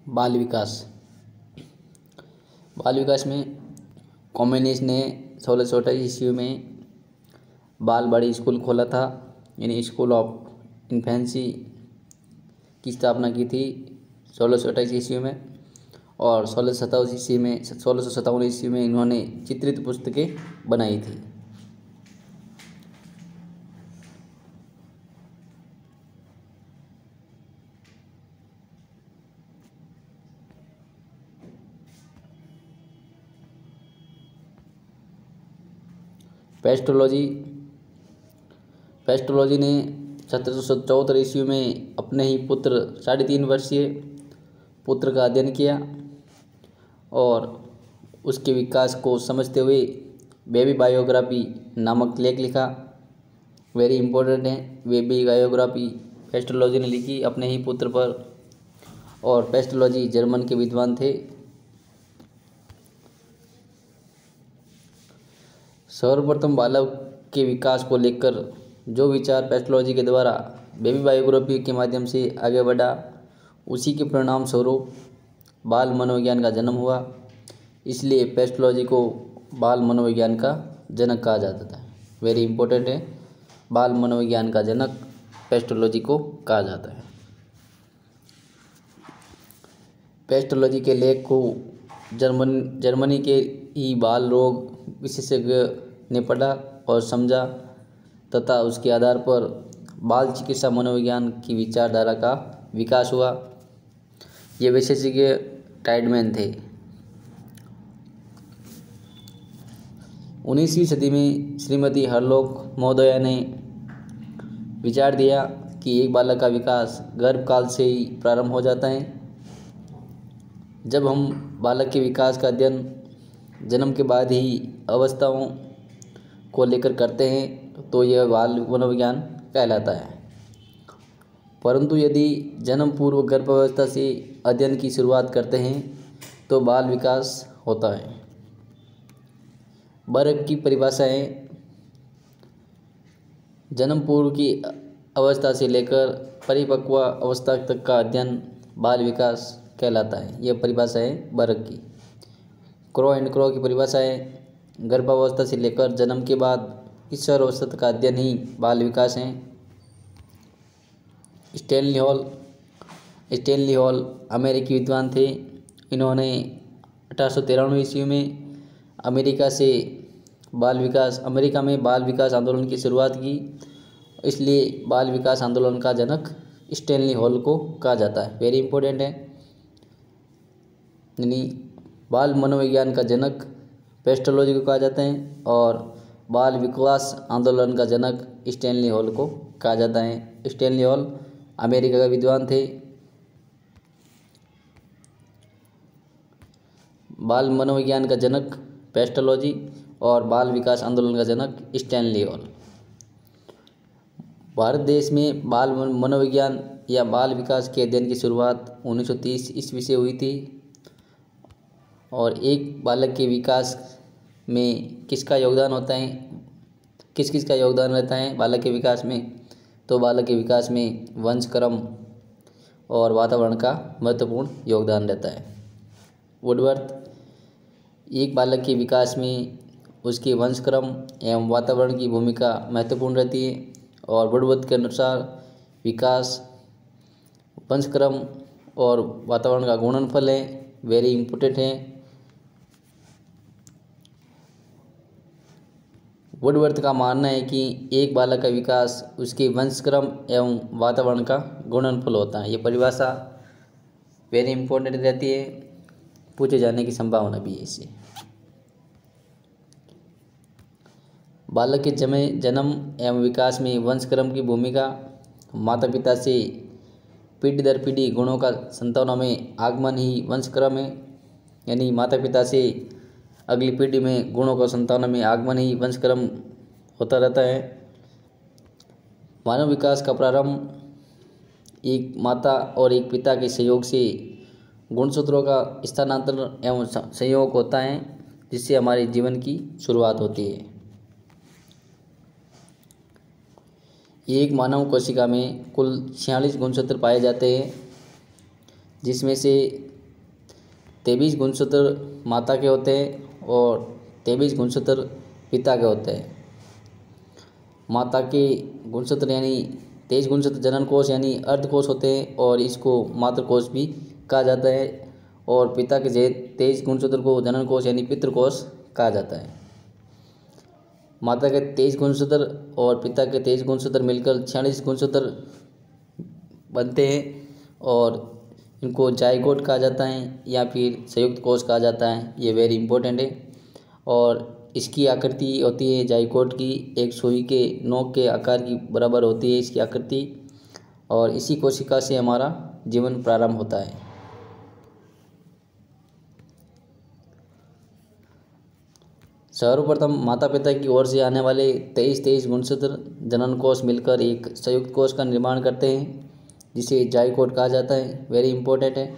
बाल विकास। बाल विकास में कम्युनिस्ट ने 1628 ईस्वी में बाल बड़ी स्कूल खोला था, यानी स्कूल ऑफ इन्फेंसी की स्थापना की थी 1628 ईस्वी में। और 1657 ईस्वी में इन्होंने चित्रित पुस्तकें बनाई थी। पेस्टोलॉजी ने 1774 ईस्वी में अपने ही पुत्र 3.5 वर्षीय पुत्र का अध्ययन किया और उसके विकास को समझते हुए बेबी बायोग्राफी नामक लेख लिखा। वेरी इम्पोर्टेंट है, बेबी बायोग्राफी पेस्टोलॉजी ने लिखी अपने ही पुत्र पर। और पेस्टोलॉजी जर्मन के विद्वान थे। सर्वप्रथम बालक के विकास को लेकर जो विचार पेस्टोलॉजी के द्वारा बेबी बायोग्राफी के माध्यम से आगे बढ़ा, उसी के परिणाम स्वरूप बाल मनोविज्ञान का जन्म हुआ। इसलिए पेस्टोलॉजी को बाल मनोविज्ञान का जनक कहा जाता था। वेरी इम्पोर्टेंट है, बाल मनोविज्ञान का जनक पेस्टोलॉजी को कहा जाता है। पेस्टोलॉजी के लेख को जर्मनी के ही बाल रोग विशेषज्ञ ने पढ़ा और समझा तथा उसके आधार पर बाल चिकित्सा मनोविज्ञान की विचारधारा का विकास हुआ। ये विशेषज्ञ टाइडमैन थे। 19वीं सदी में श्रीमती हरलॉक महोदया ने विचार दिया कि एक बालक का विकास गर्भकाल से ही प्रारंभ हो जाता है। जब हम बालक के विकास का अध्ययन जन्म के बाद ही अवस्थाओं को लेकर करते हैं तो यह बाल मनोविज्ञान कहलाता है। परंतु यदि जन्म पूर्व गर्भावस्था से अध्ययन की शुरुआत करते हैं तो बाल विकास होता है। बर्ग की परिभाषा है, जन्म पूर्व की अवस्था से लेकर परिपक्व अवस्था तक का अध्ययन बाल विकास कहलाता है। यह परिभाषा है बर्ग की। क्रो एंड क्रो की परिभाषा है, गर्भावस्था से लेकर जन्म के बाद किशोरावस्था तक का अध्ययन ही बाल विकास है। स्टैनली हॉल अमेरिकी विद्वान थे। इन्होंने 1893 ईस्वी में अमेरिका में बाल विकास आंदोलन की शुरुआत की। इसलिए बाल विकास आंदोलन का जनक स्टैनली हॉल को कहा जाता है। वेरी इंपॉर्टेंट है, यानी बाल मनोविज्ञान का जनक पेस्टोलॉजी को कहा जाता है और बाल विकास आंदोलन का जनक स्टैनली हॉल को कहा जाता है। स्टैनली हॉल अमेरिका का विद्वान थे। बाल मनोविज्ञान का जनक पेस्टोलॉजी और बाल विकास आंदोलन का जनक स्टैनली हॉल। भारत देश में बाल मनोविज्ञान या बाल विकास के अध्ययन की शुरुआत 1930 ईस्वी से हुई थी। और एक बालक के विकास में किसका योगदान होता है, किस का योगदान रहता है बालक के विकास में? तो बालक के विकास में वंशक्रम और वातावरण का महत्वपूर्ण योगदान रहता है। वुडवर्थ, एक बालक के विकास में उसके वंशक्रम एवं वातावरण की भूमिका महत्वपूर्ण रहती है। और वुडवर्थ के अनुसार विकास वंशक्रम और वातावरण का गुणनफल है। वेरी इम्पोर्टेंट है। वुडवर्थ का मानना है कि एक बालक का विकास उसके वंशक्रम एवं वातावरण का गुणनफल होता है। ये परिभाषा वेरी इंपॉर्टेंट रहती है, पूछे जाने की संभावना भी है इससे। बालक के जन्म एवं विकास में वंशक्रम की भूमिका। माता पिता से पीढ़ी दर पीढ़ी गुणों का संतानों में आगमन ही वंशक्रम है, यानी माता पिता से अगली पीढ़ी में गुणों का संतानों में आगमन ही वंशक्रम होता रहता है। मानव विकास का प्रारंभ एक माता और एक पिता के सहयोग से गुणसूत्रों का स्थानांतरण एवं संयोग होता है, जिससे हमारे जीवन की शुरुआत होती है। एक मानव कोशिका में कुल 46 गुणसूत्र पाए जाते हैं, जिसमें से 23 गुणसूत्र माता के होते हैं और 23 गुणसूत्र पिता के होते हैं। माता के गुणसूत्र यानी 23 गुणसूत्र जनन कोष यानी अर्धकोष होते हैं और इसको मातृकोष भी कहा जाता है, और पिता के 23 गुणसूत्र को जनन कोष यानी पितृकोष कहा जाता है। माता के 23 गुणसूत्र और पिता के 23 गुणसूत्र मिलकर 46 गुणसूत्र बनते हैं और इनको जाइगोट कहा जाता है या फिर संयुक्त कोष कहा जाता है। ये वेरी इंपॉर्टेंट है। और इसकी आकृति होती है जाइगोट की, एक सुई के नोक के आकार की बराबर होती है इसकी आकृति, और इसी कोशिका से हमारा जीवन प्रारंभ होता है। सर्वप्रथम माता पिता की ओर से आने वाले 23 गुणसूत्र जनन कोष मिलकर एक संयुक्त कोष का निर्माण करते हैं जिसे जाइगोट कहा जाता है। वेरी इंपॉर्टेंट है।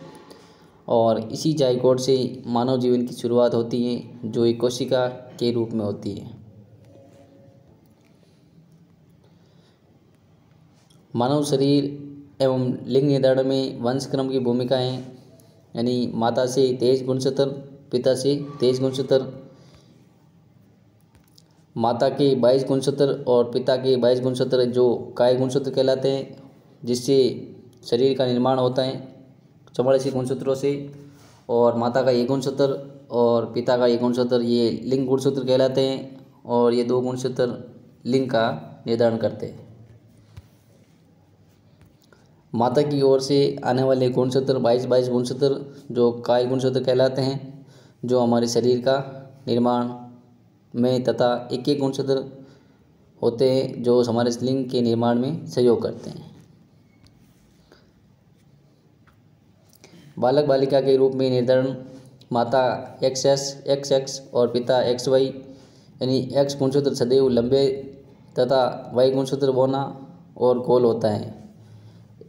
और इसी जाइगोट से मानव जीवन की शुरुआत होती है जो एक कोशिका के रूप में होती है। मानव शरीर एवं लिंग निर्धारण में वंशक्रम की भूमिका है, यानी माता से 23 गुणसूत्र, पिता से 23 गुणसूत्र, माता के 22 गुणसूत्र और पिता के 22 गुणसूत्र जो काय गुणसूत्र कहलाते हैं, जिससे शरीर का निर्माण होता है 44 गुणसूत्रों से। और माता का 1 गुणसूत्र और पिता का 1 गुणसूत्र ये लिंग गुणसूत्र कहलाते हैं, और ये 2 गुणसूत्र लिंग का निर्धारण करते हैं। माता की ओर से आने वाले गुणसूत्र 22 गुणसूत्र जो काय गुणसूत्र कहलाते हैं, जो हमारे शरीर का निर्माण में तथा 1 गुणसूत्र होते हैं जो हमारे लिंग के निर्माण में सहयोग करते हैं। बालक बालिका के रूप में निर्धारण माता XX XX और पिता XY, यानी X गुणसूत्र सदैव लंबे तथा Y गुणसूत्र बौना और गोल होता है।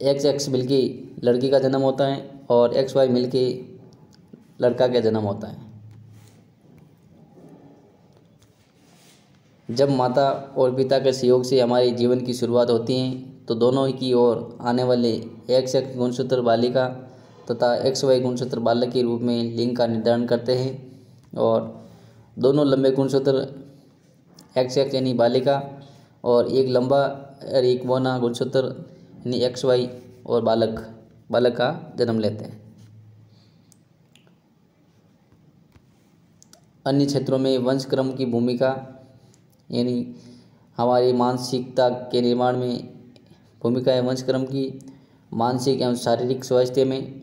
XX मिलके लड़की का जन्म होता है और XY मिलके लड़का का जन्म होता है। जब माता और पिता के सहयोग से हमारे जीवन की शुरुआत होती है तो दोनों की ओर आने वाले XX गुणसूत्र बालिका तथा XY गुणसूत्र बालक के रूप में लिंग का निर्धारण करते हैं, और दोनों लंबे गुणसूत्र XX यानी बालिका और एक लंबा और एक बौना गुणसूत्र यानी XY और बालक का जन्म लेते हैं। अन्य क्षेत्रों में वंशक्रम की भूमिका, यानी हमारी मानसिकता के निर्माण में भूमिका है वंशक्रम की। मानसिक एवं शारीरिक स्वास्थ्य में,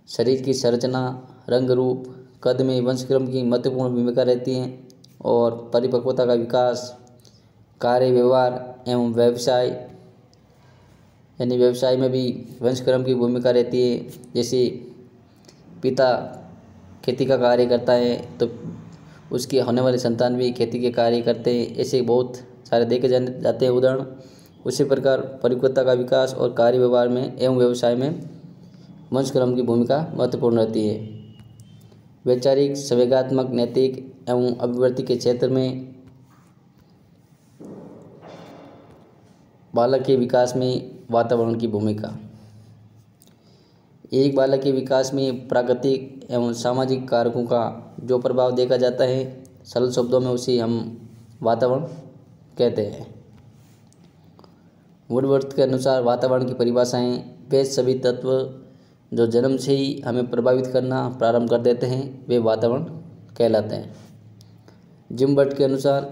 शरीर की संरचना, रंग रूप, कद में वंशक्रम की महत्वपूर्ण भूमिका रहती है। और परिपक्वता का विकास, कार्य व्यवहार एवं व्यवसाय, यानी व्यवसाय में भी वंशक्रम की भूमिका रहती है। जैसे पिता खेती का कार्य करता है तो उसके होने वाले संतान भी खेती के कार्य करते हैं। ऐसे बहुत सारे देखे जाते हैं उदाहरण। उसी प्रकार परिपक्वता का विकास और कार्य व्यवहार में एवं व्यवसाय में वंशक्रम की भूमिका महत्वपूर्ण रहती है। वैचारिक, संवेगात्मक, नैतिक एवं अभिवृद्धि के क्षेत्र में बालक के विकास में वातावरण की भूमिका। एक बालक के विकास में प्राकृतिक एवं सामाजिक कारकों का जो प्रभाव देखा जाता है, सरल शब्दों में उसे हम वातावरण कहते हैं। वुडवर्थ के अनुसार वातावरण की परिभाषाएं वे सभी तत्व जो जन्म से ही हमें प्रभावित करना प्रारंभ कर देते हैं वे वातावरण कहलाते हैं। जिम बर्ट के अनुसार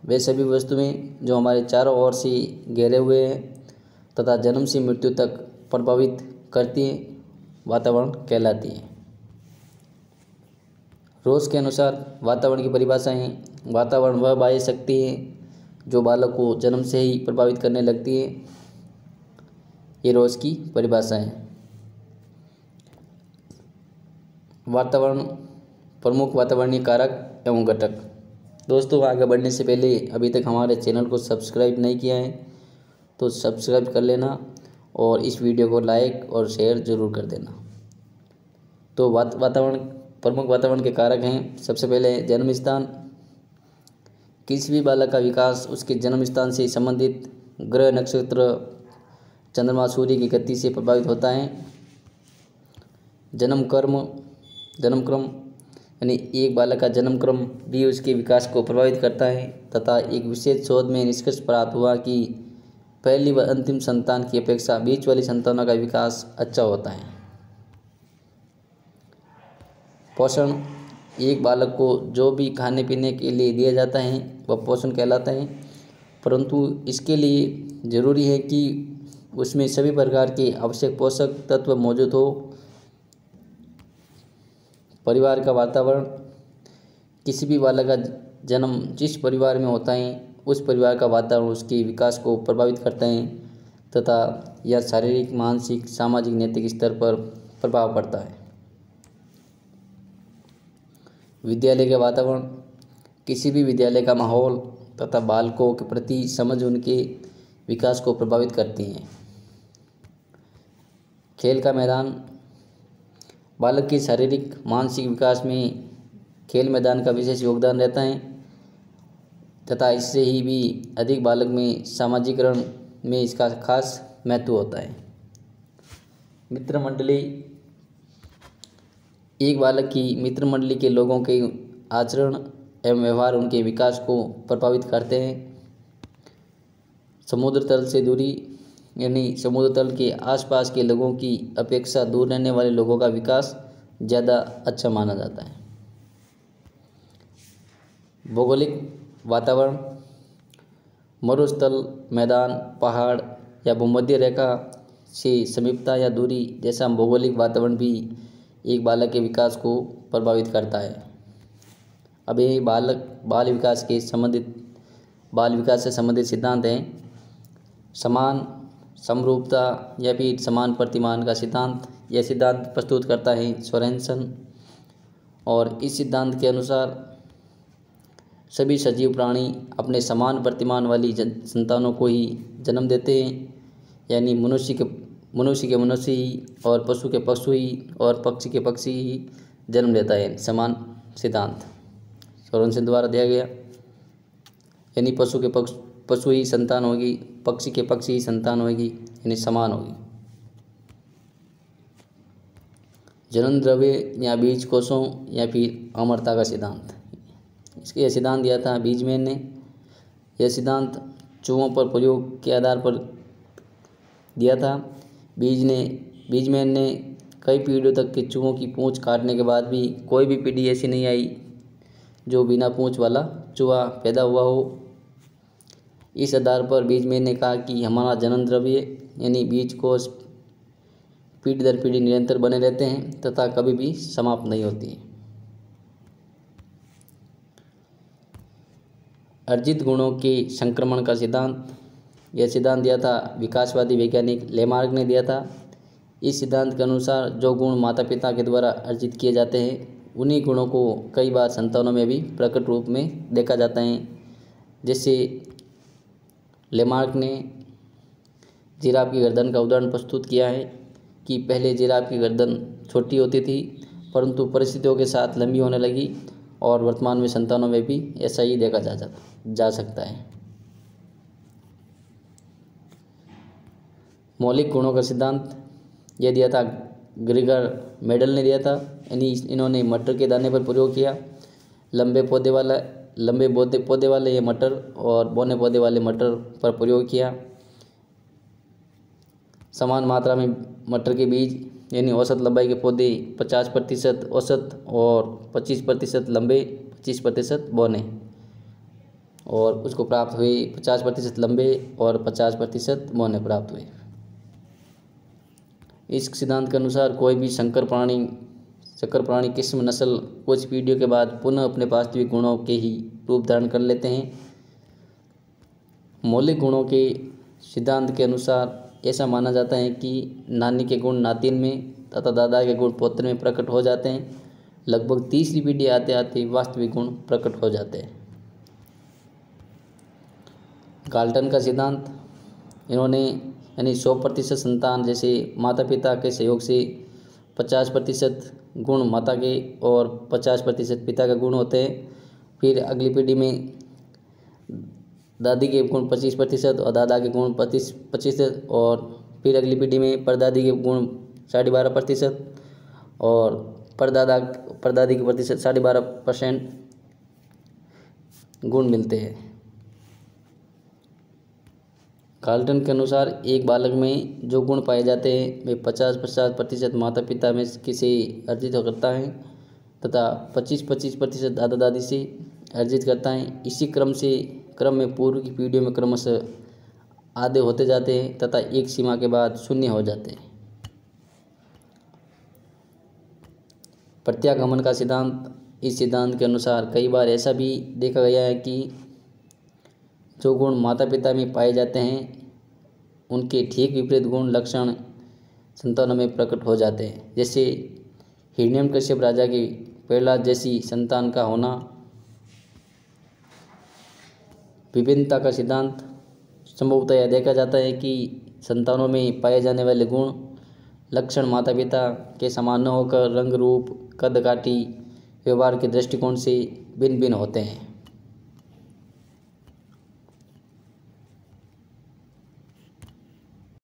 वे सभी वस्तुएं जो हमारे चारों ओर से घेरे हुए हैं तथा जन्म से मृत्यु तक प्रभावित करती हैं वातावरण कहलाती हैं। रोज के अनुसार वातावरण की परिभाषाएं, वातावरण वह बाह्य शक्ति है जो बालक को जन्म से ही प्रभावित करने लगती है। ये रोज की परिभाषा है। वातावरण, प्रमुख वातावरणीय कारक एवं घटक। दोस्तों, आगे बढ़ने से पहले अभी तक हमारे चैनल को सब्सक्राइब नहीं किया है तो सब्सक्राइब कर लेना और इस वीडियो को लाइक और शेयर ज़रूर कर देना। तो वातावरण, प्रमुख वातावरण के कारक हैं। सबसे पहले जन्म स्थान। किसी भी बालक का विकास उसके जन्म स्थान से संबंधित ग्रह, नक्षत्र, चंद्रमा, सूर्य की गति से प्रभावित होता है। जन्म कर्म, जन्म क्रम यानी एक बालक का जन्म क्रम भी उसके विकास को प्रभावित करता है तथा एक विशेष शोध में निष्कर्ष प्राप्त हुआ कि पहली व अंतिम संतान की अपेक्षा बीच वाली संतानों का विकास अच्छा होता है। पोषण, एक बालक को जो भी खाने पीने के लिए दिया जाता है वह पोषण कहलाता है, परंतु इसके लिए ज़रूरी है कि उसमें सभी प्रकार के आवश्यक पोषक तत्व मौजूद हो। परिवार का वातावरण, किसी भी बालक का जन्म जिस परिवार में होता है उस परिवार का वातावरण उसके विकास को प्रभावित करता है तथा यह शारीरिक, मानसिक, सामाजिक, नैतिक स्तर पर प्रभाव पड़ता है। विद्यालय का वातावरण, किसी भी विद्यालय का माहौल तथा बालकों के प्रति समझ उनके विकास को प्रभावित करती हैं। खेल का मैदान, बालक के शारीरिक, मानसिक विकास में खेल मैदान का विशेष योगदान रहता है तथा इससे ही भी अधिक बालक में सामाजिकरण में इसका खास महत्व होता है। मित्र मंडली, एक बालक की मित्र मंडली के लोगों के आचरण एवं व्यवहार उनके विकास को प्रभावित करते हैं। समुद्र तल से दूरी, यानी समुद्र तल के आसपास के लोगों की अपेक्षा दूर रहने वाले लोगों का विकास ज़्यादा अच्छा माना जाता है। भौगोलिक वातावरण, मरुस्थल, मैदान, पहाड़ या भूमध्य रेखा से समीपता या दूरी जैसा भौगोलिक वातावरण भी एक बालक के विकास को प्रभावित करता है। अब ये बाल विकास से संबंधित सिद्धांत हैं। समान समरूपता या फिर समान प्रतिमान का सिद्धांत, यह सिद्धांत प्रस्तुत करता है सोरेनसन, और इस सिद्धांत के अनुसार सभी सजीव प्राणी अपने समान प्रतिमान वाली संतानों को ही जन्म देते हैं, यानी मनुष्य के मनुष्य ही और पशु के पशु ही और पक्षी के पक्षी ही जन्म देता है। समान सिद्धांत सोरेनसन द्वारा दिया गया, यानी पशु ही संतान होगी, पक्षी के पक्षी ही संतान होगी, यानी समान होगी। जनन द्रव्य या बीज कोषों या फिर अमरता का सिद्धांत, इसके यह सिद्धांत दिया था बीजमैन ने। यह सिद्धांत चूहों पर प्रयोग के आधार पर दिया था। बीजमैन ने कई पीढ़ियों तक के चूहों की पूंछ काटने के बाद भी कोई भी पीढ़ी ऐसी नहीं आई जो बिना पूंछ वाला चूहा पैदा हुआ हो। इस आधार पर बीजमैन ने कहा कि हमारा जनन द्रव्य यानी बीज कोष पीढ़ी दर पीढ़ी निरंतर बने रहते हैं तथा कभी भी समाप्त नहीं होती है। अर्जित गुणों के संक्रमण का सिद्धांत, यह सिद्धांत दिया था विकासवादी वैज्ञानिक लेमार्क ने दिया था। इस सिद्धांत के अनुसार जो गुण माता पिता के द्वारा अर्जित किए जाते हैं उन्हीं गुणों को कई बार संतानों में भी प्रकट रूप में देखा जाता है। जैसे लेमार्क ने जिराफ की गर्दन का उदाहरण प्रस्तुत किया है कि पहले जिराफ की गर्दन छोटी होती थी परंतु परिस्थितियों के साथ लंबी होने लगी और वर्तमान में संतानों में भी ऐसा ही देखा जा सकता है। मौलिक गुणों का सिद्धांत यह दिया था ग्रेगर मेडल ने दिया था, यानी इन्होंने मटर के दाने पर प्रयोग किया। लंबे पौधे वाले ये मटर और बौने पौधे वाले मटर पर प्रयोग किया। समान मात्रा में मटर के बीज यानी औसत लंबाई के पौधे 50% औसत और 25% लंबे, 25% बौने, और उसको प्राप्त हुए 50% लंबे और 50% बौने प्राप्त हुए। इस सिद्धांत के अनुसार कोई भी संकर प्राणी किस्म नस्ल कुछ पीढ़ियों के बाद पुनः अपने वास्तविक गुणों के ही रूप धारण कर लेते हैं। मौलिक गुणों के सिद्धांत के अनुसार ऐसा माना जाता है कि नानी के गुण नातिन में तथा दादा के गुण पौत्र में प्रकट हो जाते हैं। लगभग तीसरी पीढ़ी आते आते वास्तविक गुण प्रकट हो जाते हैं। गाल्टन का सिद्धांत, इन्होंने यानी 100% संतान जैसे माता पिता के सहयोग से 50% गुण माता के और 50% पिता का गुण होते हैं। फिर अगली पीढ़ी में दादी के गुण 25% और दादा के गुण 25%, और फिर अगली पीढ़ी में परदादी के गुण 12.5% और परदादी के प्रतिशत 12.5% गुण मिलते हैं। गाल्टन के अनुसार एक बालक में जो गुण पाए जाते हैं वे 50% माता पिता में से अर्जित करता है तथा 25% दादा दादी से अर्जित करता है। इसी क्रम में पूर्व की पीढ़ियों में क्रमशः आधे होते जाते हैं तथा एक सीमा के बाद शून्य हो जाते हैं। प्रत्यागमन का सिद्धांत, इस सिद्धांत के अनुसार कई बार ऐसा भी देखा गया है कि जो गुण माता पिता में पाए जाते हैं उनके ठीक विपरीत गुण लक्षण संतानों में प्रकट हो जाते हैं। जैसे हिरण्यकश्यप राजा की प्रहलाद जैसी संतान का होना। विभिन्नता का सिद्धांत, संभवतः यह देखा जाता है कि संतानों में पाए जाने वाले गुण लक्षण माता पिता के समान न होकर रंग रूप, कद काठी, व्यवहार के दृष्टिकोण से भिन्न भिन्न होते हैं।